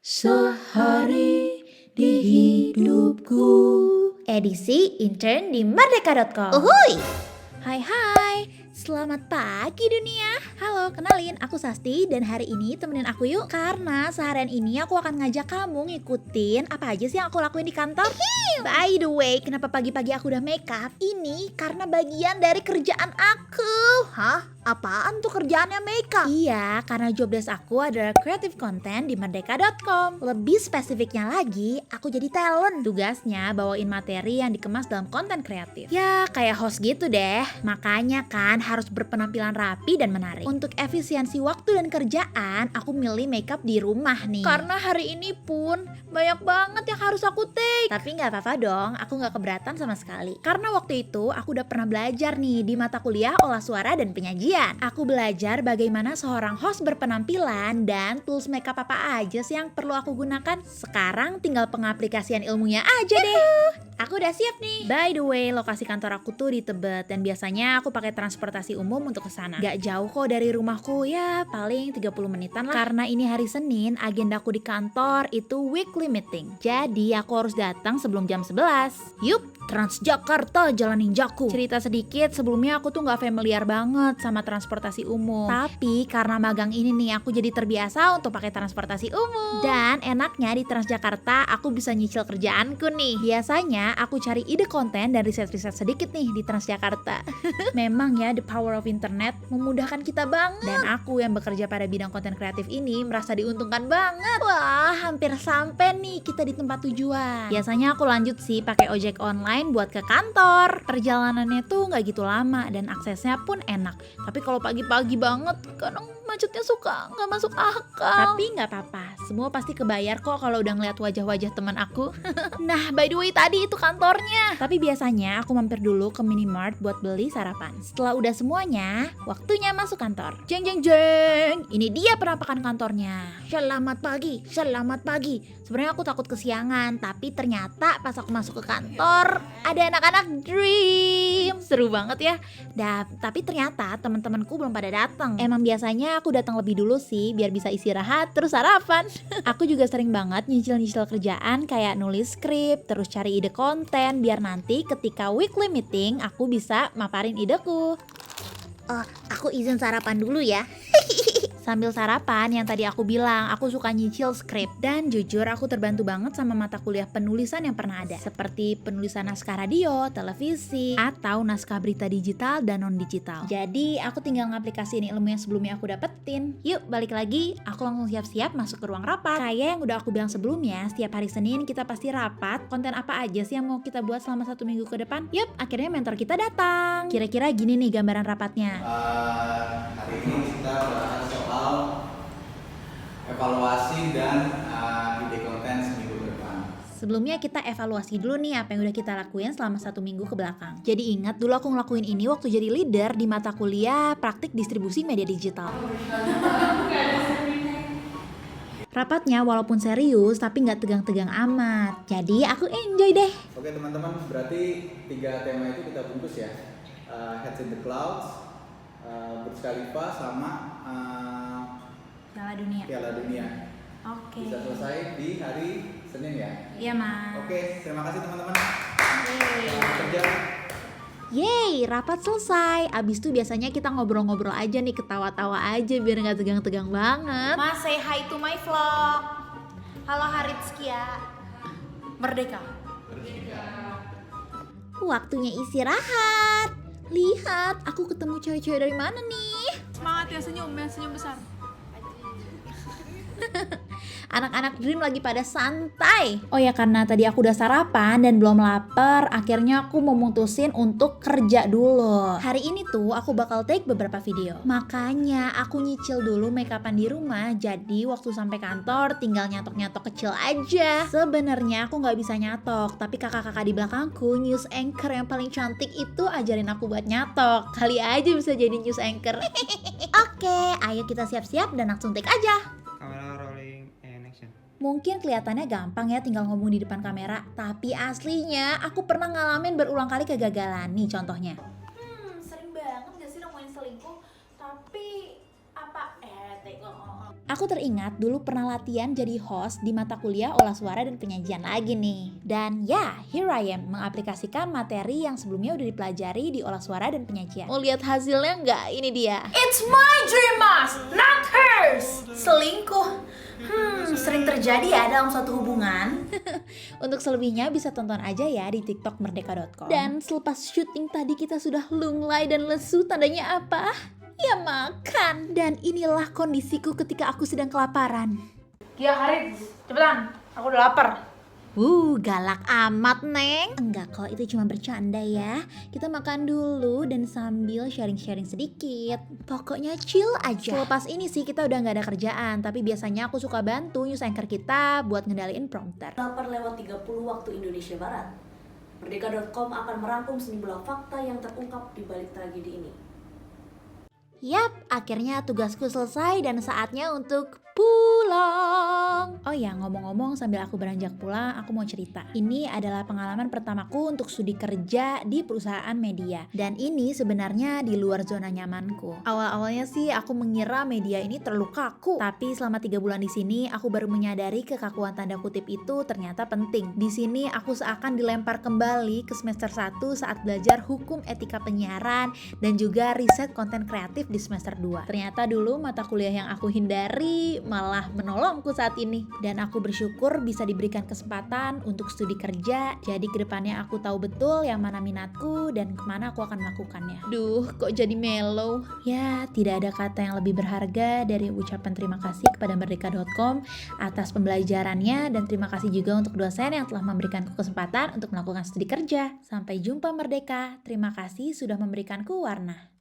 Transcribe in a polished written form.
Sehari di hidupku. Edisi intern di merdeka.com. Uhuy. Hai, selamat pagi dunia. Halo, kenalin aku Sasti dan hari ini temenin aku yuk. Karena seharian ini aku akan ngajak kamu ngikutin apa aja sih yang aku lakuin di kantor. By the way, kenapa pagi-pagi aku udah makeup? Ini karena bagian dari kerjaan aku. Hah? Apaan tuh kerjaannya makeup? Iya, karena job desk aku adalah creative content di merdeka.com. Lebih spesifiknya lagi, aku jadi talent. Tugasnya bawain materi yang dikemas dalam konten kreatif. Ya, kayak host gitu deh. Makanya kan harus berpenampilan rapi dan menarik. Untuk efisiensi waktu dan kerjaan, aku milih makeup di rumah nih. Karena hari ini pun banyak banget yang harus aku take. Tapi nggak apa-apa dong, aku nggak keberatan sama sekali. Karena waktu itu aku udah pernah belajar nih di mata kuliah olah suara dan penyajian. Aku belajar bagaimana seorang host berpenampilan dan tools makeup apa aja sih yang perlu aku gunakan. Sekarang tinggal pengaplikasian ilmunya aja deh. Aku udah siap nih. By the way, lokasi kantor aku tuh di Tebet dan biasanya aku pakai transportasi umum untuk kesana. Gak jauh kok dari rumahku, ya paling 30 menitan lah. Karena ini hari Senin, agendaku di kantor itu weekly meeting. Jadi aku harus datang sebelum jam 11. Yup, Transjakarta Jalan Ninjaku. Cerita sedikit, sebelumnya aku tuh gak familiar banget sama transportasi umum. Tapi karena magang ini nih, aku jadi terbiasa untuk pakai transportasi umum. Dan enaknya di Transjakarta, aku bisa nyicil kerjaanku nih. Biasanya aku cari ide konten dan riset-riset sedikit nih di Transjakarta. Memang ya, the power of internet memudahkan kita banget. Dan aku yang bekerja pada bidang konten kreatif ini merasa diuntungkan banget. Wah, hampir sampai nih kita di tempat tujuan. Biasanya aku lanjut sih pakai ojek online buat ke kantor. Perjalanannya tuh nggak gitu lama dan aksesnya pun enak. Tapi kalau pagi-pagi banget, kadang macetnya suka nggak masuk akal. Tapi nggak apa-apa, semua pasti kebayar kok kalau udah ngeliat wajah-wajah teman aku. Nah, by the way tadi itu kantornya. Tapi biasanya aku mampir dulu ke minimart buat beli sarapan. Setelah udah semuanya, waktunya masuk kantor. Jeng jeng jeng, ini dia penampakan kantornya. Selamat pagi, selamat pagi. Sebenarnya aku takut kesiangan, tapi ternyata pas aku masuk ke kantor ada anak-anak dream. Seru banget ya. Tapi ternyata teman-temanku belum pada datang. Emang biasanya aku datang lebih dulu sih biar bisa istirahat terus sarapan. Aku juga sering banget nyicil-nyicil kerjaan kayak nulis skrip, terus cari ide konten biar nanti ketika weekly meeting aku bisa maparin ideku. Aku izin sarapan dulu ya. Sambil sarapan, yang tadi aku bilang, aku suka nyicil skrip. Dan jujur aku terbantu banget sama mata kuliah penulisan yang pernah ada. Seperti penulisan naskah radio, televisi, atau naskah berita digital dan non-digital. Jadi aku tinggal ngaplikasiin ilmu yang sebelumnya aku dapetin. Yuk balik lagi, aku langsung siap-siap masuk ke ruang rapat. Kayak yang udah aku bilang sebelumnya, setiap hari Senin kita pasti rapat. Konten apa aja sih yang mau kita buat selama 1 minggu ke depan? Yup, akhirnya mentor kita datang. Kira-kira gini nih gambaran rapatnya. Hari ini kita bahas soal evaluasi dan ide konten seminggu ke depan. Sebelumnya kita evaluasi dulu nih apa yang udah kita lakuin selama 1 minggu ke belakang. Jadi ingat dulu aku ngelakuin ini waktu jadi leader di mata kuliah praktik distribusi media digital. Rapatnya walaupun serius tapi nggak tegang-tegang amat. Jadi aku enjoy deh. Oke teman-teman, berarti 3 tema itu kita bungkus ya. Heads in the Clouds, Burj Khalifa, sama Piala Dunia. Oke. Bisa selesai di hari Senin ya. Iya, Mas. Oke, terima kasih teman-teman. Selamat kerja. Yeay, rapat selesai. Abis itu biasanya kita ngobrol-ngobrol aja nih, ketawa-tawa aja biar nggak tegang-tegang banget. Mas, say hi to my vlog. Halo Harizkia. Merdeka. Waktunya istirahat. Lihat, aku ketemu cewek-cewek dari mana nih? Semangat ya, senyum besar. Anak-anak dream lagi pada santai. Oh ya, karena tadi aku udah sarapan dan belum lapar, akhirnya aku memutusin untuk kerja dulu. Hari ini tuh aku bakal take beberapa video. Makanya aku nyicil dulu makeupan di rumah. Jadi waktu sampai kantor tinggal nyatok-nyatok kecil aja. Sebenarnya aku nggak bisa nyatok, tapi kakak-kakak di belakangku, news anchor yang paling cantik itu ajarin aku buat nyatok. Kali aja bisa jadi news anchor. Oke, ayo kita siap-siap dan langsung take aja. Kamera rolling and action. Mungkin kelihatannya gampang ya tinggal ngomong di depan kamera, tapi aslinya aku pernah ngalamin berulang kali kegagalan. Nih contohnya. Sering banget gak sih nemuin selingkuh? Tapi apa Aku teringat dulu pernah latihan jadi host di mata kuliah olah suara dan penyajian lagi nih. Dan ya, here I am mengaplikasikan materi yang sebelumnya udah dipelajari di olah suara dan penyajian. Mau lihat hasilnya nggak? Ini dia. It's my dream mas, not hers. Selingkuh. Sering terjadi ya dalam suatu hubungan. Untuk selebihnya bisa tonton aja ya di TikTok merdeka.com. Dan selepas syuting tadi kita sudah lunglai dan lesu, tandanya apa? Ya makan. Dan inilah kondisiku ketika aku sedang kelaparan. Kia Harit, cepetan. Aku udah lapar. Galak amat, Neng. Enggak kok, itu cuma bercanda ya. Kita makan dulu dan sambil sharing-sharing sedikit. Pokoknya chill aja. Selepas ini sih kita udah gak ada kerjaan, tapi biasanya aku suka bantu news anchor kita buat ngendaliin prompter. 8:30 waktu Indonesia Barat. Merdeka.com akan merangkum sejumlah fakta yang terungkap di balik tragedi ini. Yap, akhirnya tugasku selesai dan saatnya untuk pulang. Oh ya, ngomong-ngomong sambil aku beranjak pulang, aku mau cerita. Ini adalah pengalaman pertamaku untuk studi kerja di perusahaan media. Dan ini sebenarnya di luar zona nyamanku. Awal-awalnya sih aku mengira media ini terlalu kaku. Tapi selama 3 bulan di sini, aku baru menyadari kekakuan tanda kutip itu ternyata penting. Di sini aku seakan dilempar kembali ke semester 1 saat belajar hukum etika penyiaran dan juga riset konten kreatif di semester 2. Ternyata dulu mata kuliah yang aku hindari malah menolongku saat ini. Dan aku bersyukur bisa diberikan kesempatan untuk studi kerja. Jadi kedepannya aku tahu betul yang mana minatku dan kemana aku akan melakukannya. Duh, kok jadi mellow? Ya, tidak ada kata yang lebih berharga dari ucapan terima kasih kepada merdeka.com atas pembelajarannya. Dan terima kasih juga untuk dosen yang telah memberikanku kesempatan untuk melakukan studi kerja. Sampai jumpa Merdeka. Terima kasih sudah memberikanku warna.